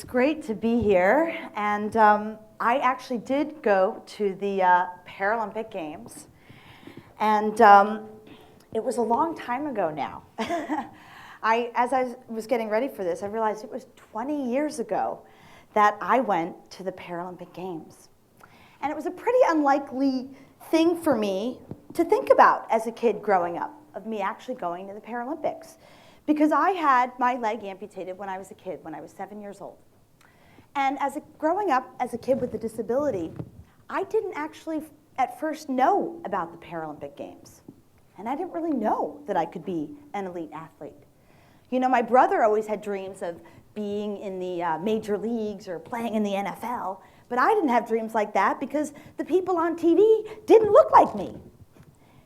It's great to be here, and I actually did go to the Paralympic Games, and it was a long time ago now. As I was getting ready for this, I realized it was 20 years ago that I went to the Paralympic Games. And it was a pretty unlikely thing for me to think about as a kid growing up, of me actually going to the Paralympics. Because I had my leg amputated when I was a kid, when I was 7 years old. And growing up as a kid with a disability, I didn't actually at first know about the Paralympic Games. And I didn't really know that I could be an elite athlete. You know, my brother always had dreams of being in the major leagues or playing in the NFL, but I didn't have dreams like that because the people on TV didn't look like me.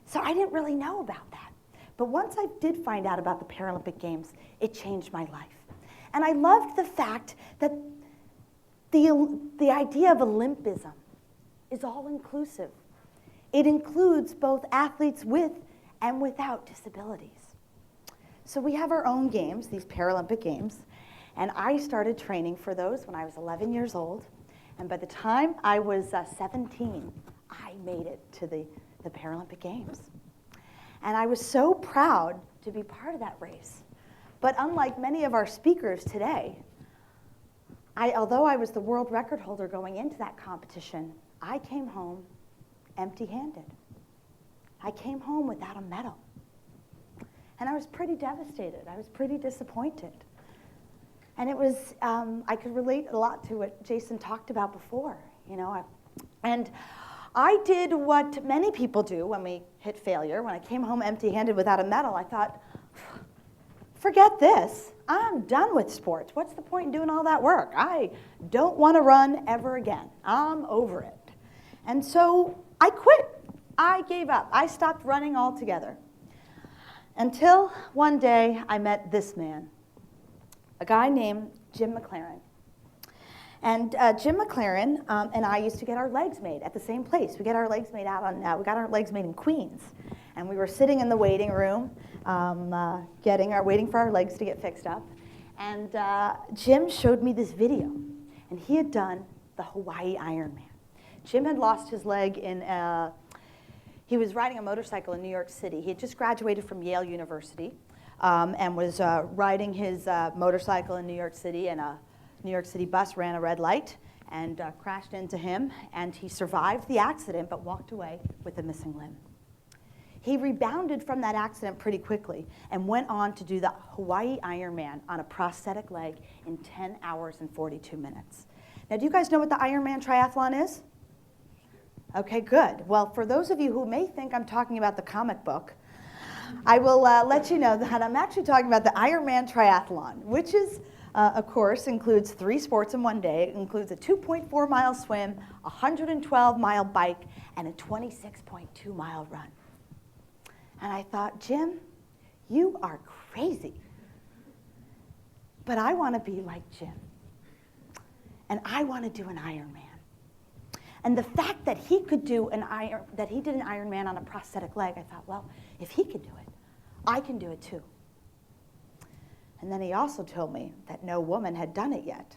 So I didn't really know about that. But once I did find out about the Paralympic Games, it changed my life. And I loved the fact that the idea of Olympism is all-inclusive. It includes both athletes with and without disabilities. So we have our own games, these Paralympic Games, and I started training for those when I was 11 years old. And by the time I was 17, I made it to the Paralympic Games. And I was so proud to be part of that race. But unlike many of our speakers today, although I was the world record holder going into that competition, I came home empty-handed. I came home without a medal. And I was pretty devastated. I was pretty disappointed. And it was, I could relate a lot to what Jason talked about before, you know. And I did what many people do when we hit failure. When I came home empty-handed without a medal, I thought, forget this. I'm done with sports. What's the point in doing all that work? I don't want to run ever again. I'm over it. And so I quit. I gave up. I stopped running altogether. Until one day I met this man, a guy named Jim McLaren. And Jim McLaren and I used to get our legs made at the same place. We got our legs made we got our legs made in Queens. And we were sitting in the waiting room, waiting for our legs to get fixed up. And Jim showed me this video. And he had done the Hawaii Ironman. Jim had lost his leg he was riding a motorcycle in New York City. He had just graduated from Yale University and was riding his motorcycle in New York City, and a New York City bus ran a red light and crashed into him, and he survived the accident but walked away with a missing limb. He rebounded from that accident pretty quickly and went on to do the Hawaii Ironman on a prosthetic leg in 10 hours and 42 minutes. Now, do you guys know what the Ironman triathlon is? Okay, good. Well, for those of you who may think I'm talking about the comic book, I will let you know that I'm actually talking about the Ironman triathlon, which is, of course, includes 3 sports in one day. It includes a 2.4-mile swim, a 112-mile bike, and a 26.2-mile run. And I thought, Jim, you are crazy. But I want to be like Jim. And I want to do an Ironman. And the fact that he could do that he did an Ironman on a prosthetic leg, I thought, well, if he could do it, I can do it too. And then he also told me that no woman had done it yet.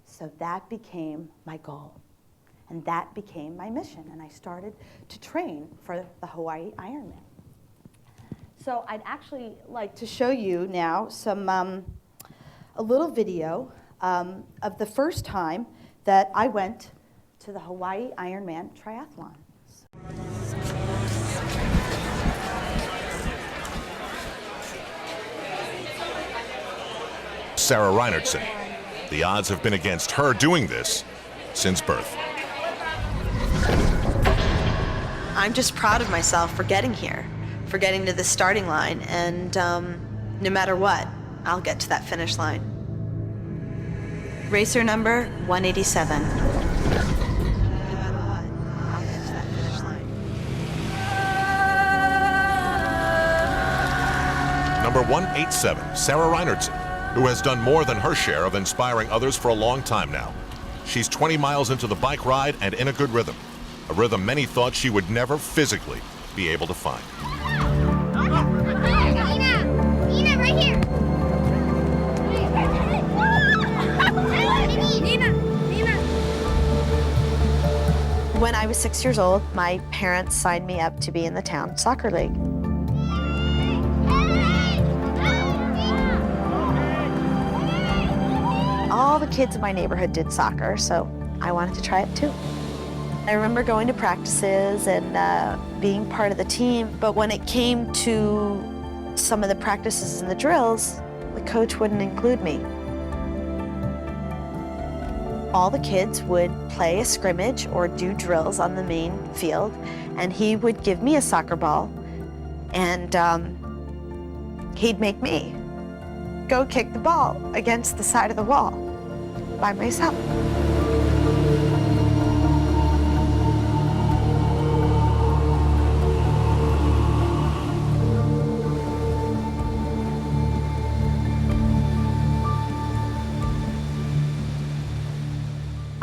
So that became my goal. And that became my mission. And I started to train for the Hawaii Ironman. So I'd actually like to show you now a little video of the first time that I went to the Hawaii Ironman triathlon. Sarah Reinertsen. The odds have been against her doing this since birth. I'm just proud of myself for getting here, for getting to the starting line, and no matter what, I'll get to that finish line. Racer number 187. Number 187, Sarah Reinertsen, who has done more than her share of inspiring others for a long time now. She's 20 miles into the bike ride and in a good rhythm, a rhythm many thought she would never physically be able to find. Nina, right here. When I was 6 years old, my parents signed me up to be in the town soccer league. All the kids in my neighborhood did soccer, so I wanted to try it too. I remember going to practices and being part of the team, but when it came to some of the practices and the drills, the coach wouldn't include me. All the kids would play a scrimmage or do drills on the main field, and he would give me a soccer ball, and he'd make me go kick the ball against the side of the wall by myself.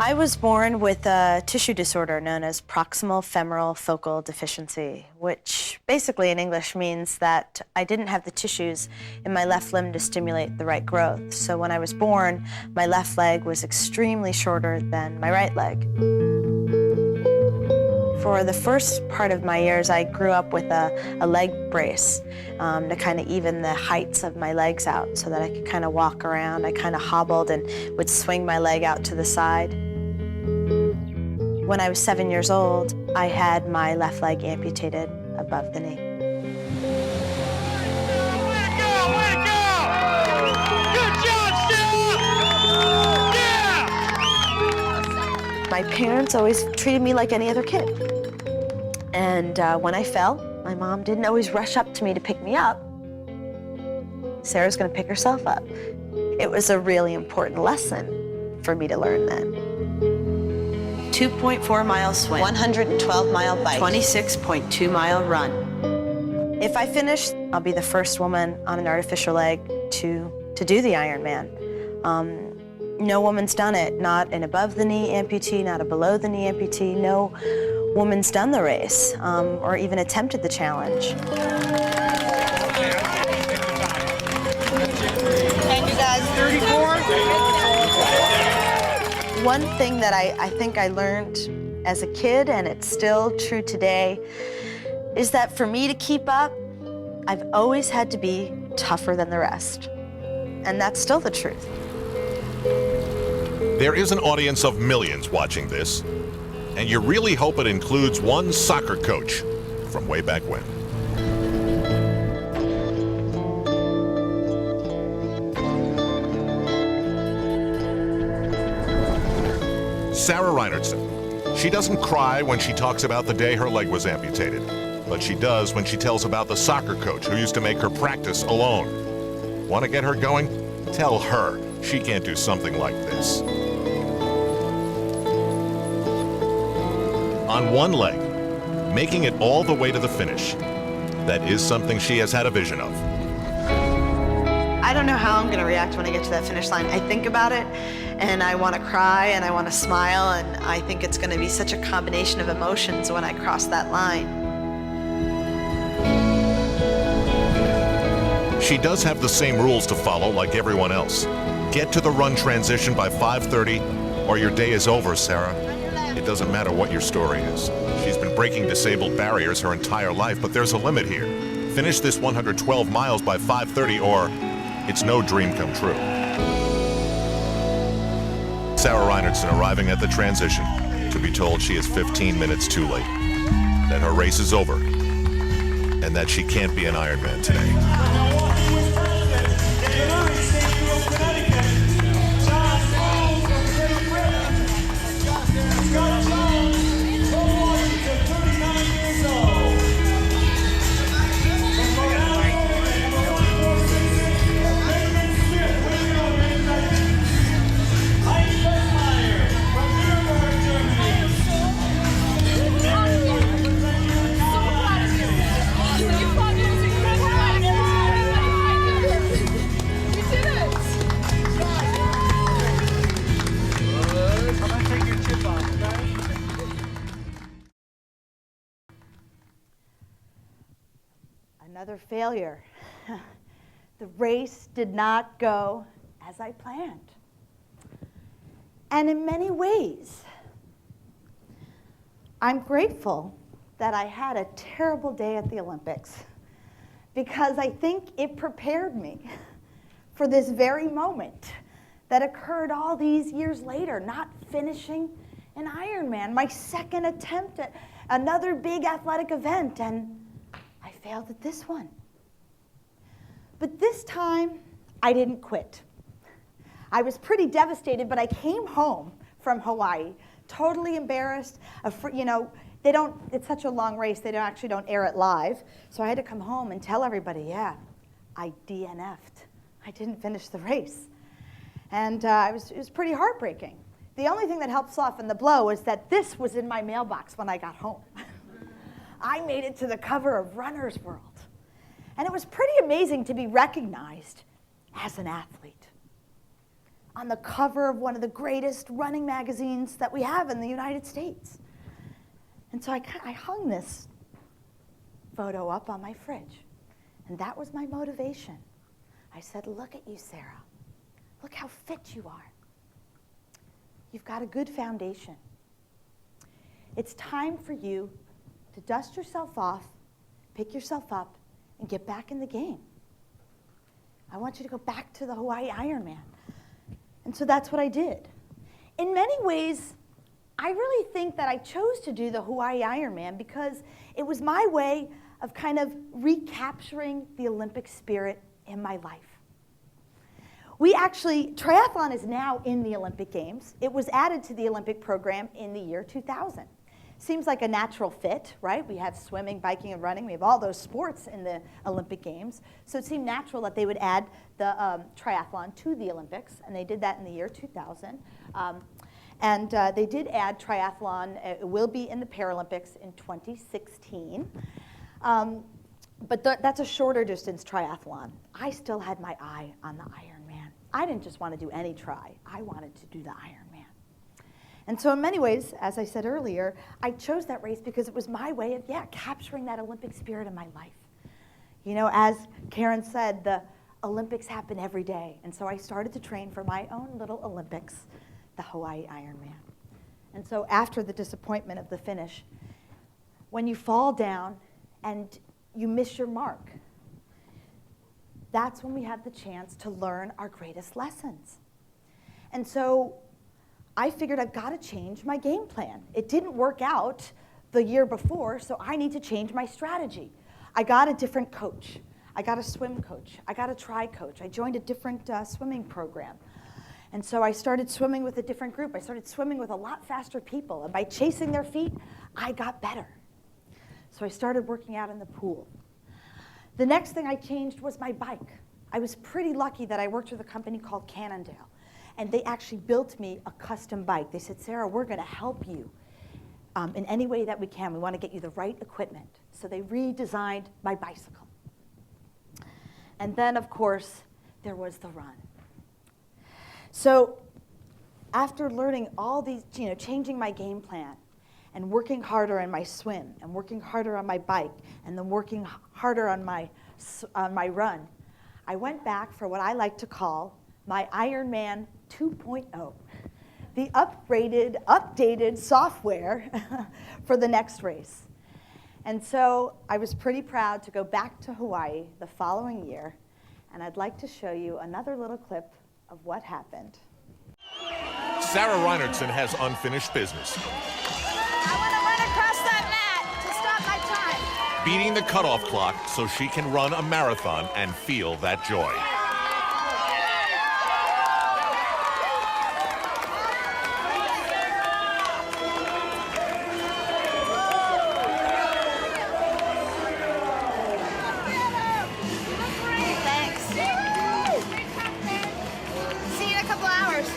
I was born with a tissue disorder known as proximal femoral focal deficiency, which basically in English means that I didn't have the tissues in my left limb to stimulate the right growth. So when I was born, my left leg was extremely shorter than my right leg. For the first part of my years, I grew up with a leg brace to kind of even the heights of my legs out so that I could kind of walk around. I kind of hobbled and would swing my leg out to the side. When I was 7 years old, I had my left leg amputated above the knee. Way to go! Way to go! Good job, Sarah! Yeah! My parents always treated me like any other kid. And when I fell, my mom didn't always rush up to me to pick me up. Sarah's gonna pick herself up. It was a really important lesson for me to learn then. 2.4 mile swim, 112 mile bike, 26.2 mile run. If I finish, I'll be the first woman on an artificial leg to do the Ironman. No woman's done it, not an above the knee amputee, not a below the knee amputee. No woman's done the race or even attempted the challenge. And you guys, 34? One thing that I think I learned as a kid, and it's still true today, is that for me to keep up, I've always had to be tougher than the rest. And that's still the truth. There is an audience of millions watching this, and you really hope it includes one soccer coach from way back when. Sarah Reinertsen. She doesn't cry when she talks about the day her leg was amputated, but she does when she tells about the soccer coach who used to make her practice alone. Want to get her going? Tell her she can't do something like this. On one leg, making it all the way to the finish. That is something she has had a vision of. I don't know how I'm gonna react when I get to that finish line. I think about it, and I wanna cry, and I wanna smile, and I think it's gonna be such a combination of emotions when I cross that line. She does have the same rules to follow like everyone else. Get to the run transition by 5:30 or your day is over, Sarah. It doesn't matter what your story is. She's been breaking disabled barriers her entire life, but there's a limit here. Finish this 112 miles by 5:30 or it's no dream come true. Sarah Reinertsen arriving at the transition to be told she is 15 minutes too late, that her race is over, and that she can't be an Ironman today. Another failure. The race did not go as I planned. And in many ways, I'm grateful that I had a terrible day at the Olympics because I think it prepared me for this very moment that occurred all these years later, not finishing an Ironman, my second attempt at another big athletic event, and I failed at this one. But this time, I didn't quit. I was pretty devastated, but I came home from Hawaii totally embarrassed. It's such a long race, they actually don't air it live. So I had to come home and tell everybody, yeah, I DNF'd. I didn't finish the race. And it was pretty heartbreaking. The only thing that helped soften the blow was that this was in my mailbox when I got home. I made it to the cover of Runner's World. And it was pretty amazing to be recognized as an athlete on the cover of one of the greatest running magazines that we have in the United States. And so I hung this photo up on my fridge. And that was my motivation. I said, look at you, Sarah. Look how fit you are. You've got a good foundation. It's time for you to dust yourself off, pick yourself up, and get back in the game. I want you to go back to the Hawaii Ironman. And so that's what I did. In many ways, I really think that I chose to do the Hawaii Ironman because it was my way of kind of recapturing the Olympic spirit in my life. Triathlon is now in the Olympic Games. It was added to the Olympic program in the year 2000. Seems like a natural fit, right? We have swimming, biking, and running. We have all those sports in the Olympic Games. So it seemed natural that they would add the triathlon to the Olympics, and they did that in the year 2000. They did add triathlon. It will be in the Paralympics in 2016. But that's a shorter distance triathlon. I still had my eye on the Ironman. I didn't just want to do any tri. I wanted to do the Ironman. And so in many ways, as I said earlier, I chose that race because it was my way of, capturing that Olympic spirit in my life. You know, as Karen said, the Olympics happen every day. And so I started to train for my own little Olympics, the Hawaii Ironman. And so after the disappointment of the finish, when you fall down and you miss your mark, that's when we have the chance to learn our greatest lessons. And so I figured I've got to change my game plan. It didn't work out the year before, so I need to change my strategy. I got a different coach. I got a swim coach. I got a tri coach. I joined a different swimming program. And so I started swimming with a different group. I started swimming with a lot faster people. And by chasing their feet, I got better. So I started working out in the pool. The next thing I changed was my bike. I was pretty lucky that I worked with a company called Cannondale. And they actually built me a custom bike. They said, Sarah, we're going to help you in any way that we can. We want to get you the right equipment. So they redesigned my bicycle. And then, of course, there was the run. So after learning all these, changing my game plan and working harder on my swim and working harder on my bike and then working harder on my run, I went back for what I like to call my Ironman 2.0, the updated software for the next race. And so I was pretty proud to go back to Hawaii the following year, and I'd like to show you another little clip of what happened. Sarah Reinertsen has unfinished business. I want to run across that mat to stop my time. Beating the cutoff clock so she can run a marathon and feel that joy. Thanks. See you in a couple hours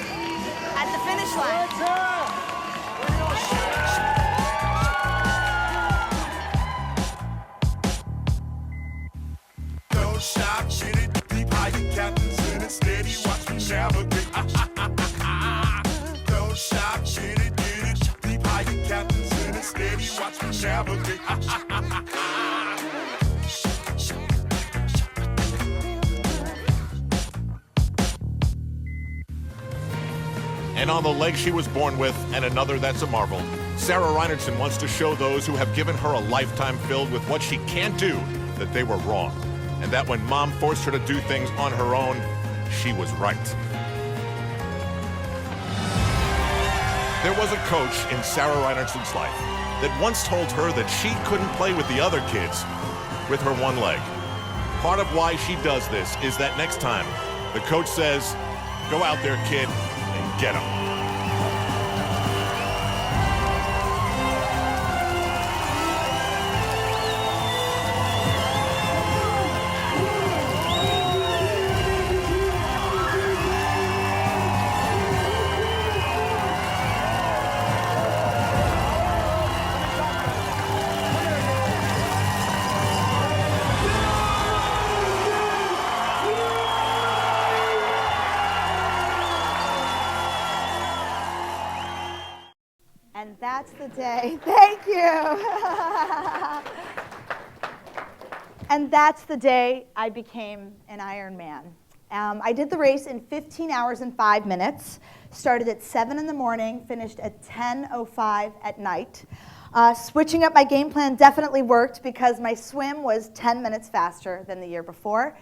at the finish line. And on the leg she was born with, and another that's a marvel, Sarah Reinertsen wants to show those who have given her a lifetime filled with what she can't do that they were wrong. And that when mom forced her to do things on her own, she was right. There was a coach in Sarah Reinertsen's life that once told her that she couldn't play with the other kids with her one leg. Part of why she does this is that next time the coach says, "Go out there, kid, and get 'em." And that's the day, thank you. And that's the day I became an Ironman. I did the race in 15 hours and 5 minutes, started at 7 in the morning, finished at 10:05 at night. Switching up my game plan definitely worked because my swim was 10 minutes faster than the year before.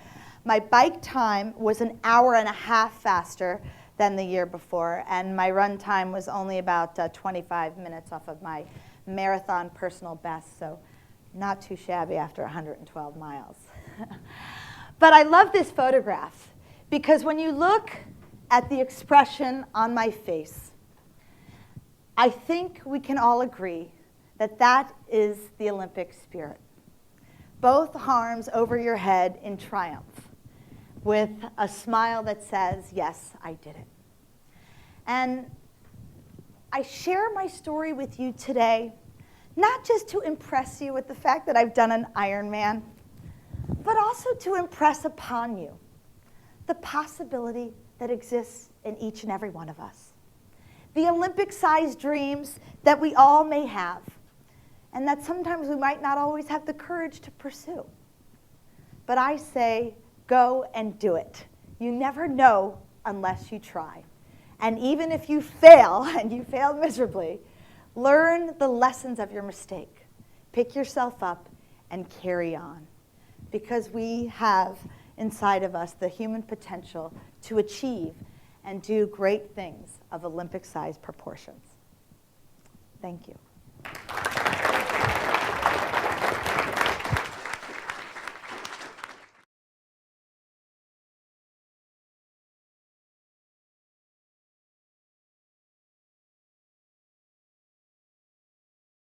My bike time was an hour and a half faster than the year before, and my run time was only about 25 minutes off of my marathon personal best, so not too shabby after 112 miles. But I love this photograph because when you look at the expression on my face, I think we can all agree that that is the Olympic spirit. Both arms over your head in triumph, with a smile that says, yes, I did it. And I share my story with you today, not just to impress you with the fact that I've done an Ironman, but also to impress upon you the possibility that exists in each and every one of us. The Olympic-sized dreams that we all may have, and that sometimes we might not always have the courage to pursue. But I say, go and do it. You never know unless you try. And even if you fail, and you fail miserably, learn the lessons of your mistake. Pick yourself up and carry on. Because we have inside of us the human potential to achieve and do great things of Olympic-sized proportions. Thank you.